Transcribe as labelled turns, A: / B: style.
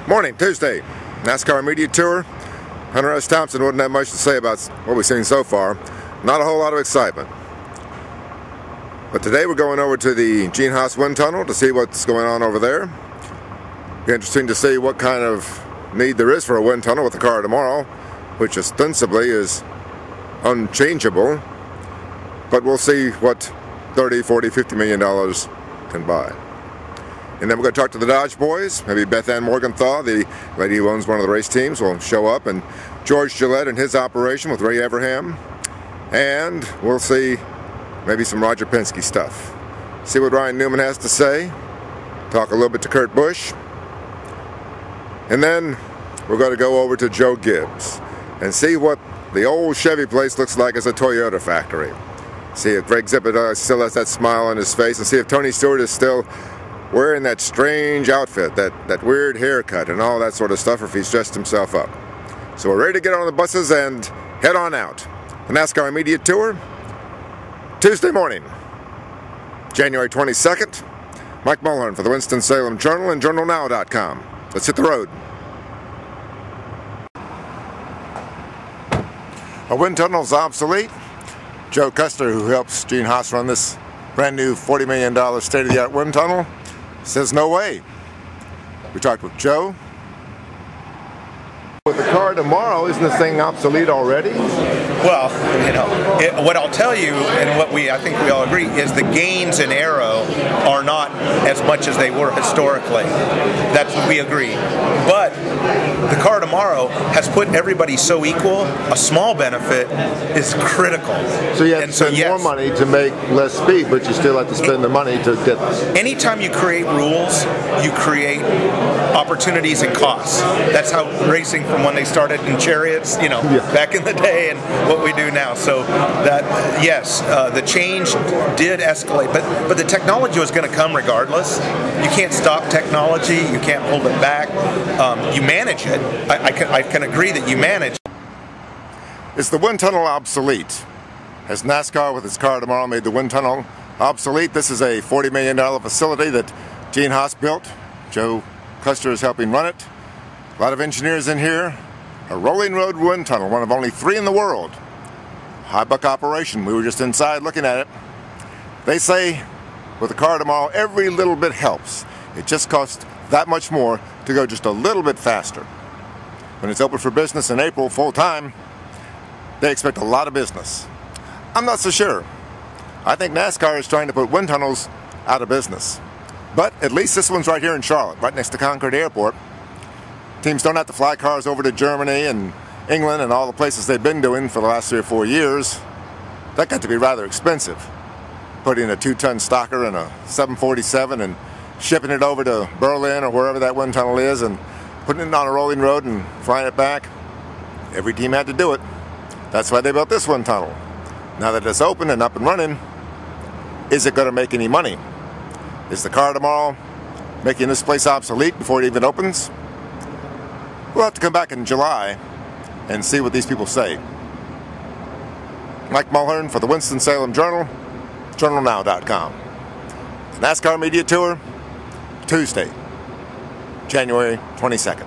A: Morning, Tuesday, NASCAR Media Tour. Hunter S. Thompson wouldn't have much to say about what we've seen so far. Not a whole lot of excitement. But today we're going over to the Gene Haas wind tunnel to see what's going on over there. Be interesting to see what kind of need there is for a wind tunnel with the car tomorrow, which ostensibly is unchangeable. But we'll see what $30, $40, $50 million can buy. And then we're going to talk to the Dodge boys. Maybe Beth Ann Morgenthau, the lady who owns one of the race teams, will show up. And George Gillette and his operation with Ray Abraham. And we'll see maybe some Roger Penske stuff. See what Ryan Newman has to say. Talk a little bit to Kurt Busch. And then we're going to go over to Joe Gibbs and see what the old Chevy place looks like as a Toyota factory. See if Greg Zippert still has that smile on his face, and see if Tony Stewart is still wearing that strange outfit, that weird haircut and all that sort of stuff, or if he's dressed himself up. So we're ready to get on the buses and head on out. The NASCAR Media Tour, Tuesday morning, January 22nd. Mike Mulhern for the Winston-Salem Journal and JournalNow.com. Let's hit the road. A wind tunnel is obsolete. Joe Custer, who helps Gene Haas run this brand new $40 million state-of-the-art wind tunnel, says no way. We talked with Joe. With the car tomorrow, isn't this thing obsolete already?
B: Well, you know, what I'll tell you, and what I think we all agree, is the gains in aero are not as much as they were historically. That's what we agree. But the car tomorrow has put everybody so equal. A small benefit is critical.
A: So you have to spend more money to make less speed, but you still have to spend the money to get this.
B: Anytime you create rules, you create opportunities and costs. That's how racing from when they started in chariots, you know, back in the day, and what we do now. So that, yes, the change did escalate, but the technology was going to come regardless. You can't stop technology. You can't hold it back. You manage it. I can agree that you manage.
A: Is the wind tunnel obsolete? Has NASCAR with its car tomorrow made the wind tunnel obsolete? This is a $40 million facility that Gene Haas built. Joe Custer is helping run it. A lot of engineers in here. A rolling road wind tunnel, one of only 3 in the world. High buck operation. We were just inside looking at it. They say with the car tomorrow, every little bit helps. It just costs that much more to go just a little bit faster. When it's open for business in April full time, they expect a lot of business. I'm not so sure. I think NASCAR is trying to put wind tunnels out of business. But at least this one's right here in Charlotte, right next to Concord Airport. Teams don't have to fly cars over to Germany and England and all the places they've been doing for the last 3 or 4 years. That got to be rather expensive. Putting a 2-ton stocker in a 747 and shipping it over to Berlin or wherever that wind tunnel is and putting it on a rolling road and flying it back. Every team had to do it. That's why they built this wind tunnel. Now that it's open and up and running, is it going to make any money? Is the car tomorrow making this place obsolete before it even opens? We'll have to come back in July and see what these people say. Mike Mulhern for the Winston-Salem Journal, JournalNow.com. The NASCAR Media Tour, Tuesday, January 22nd.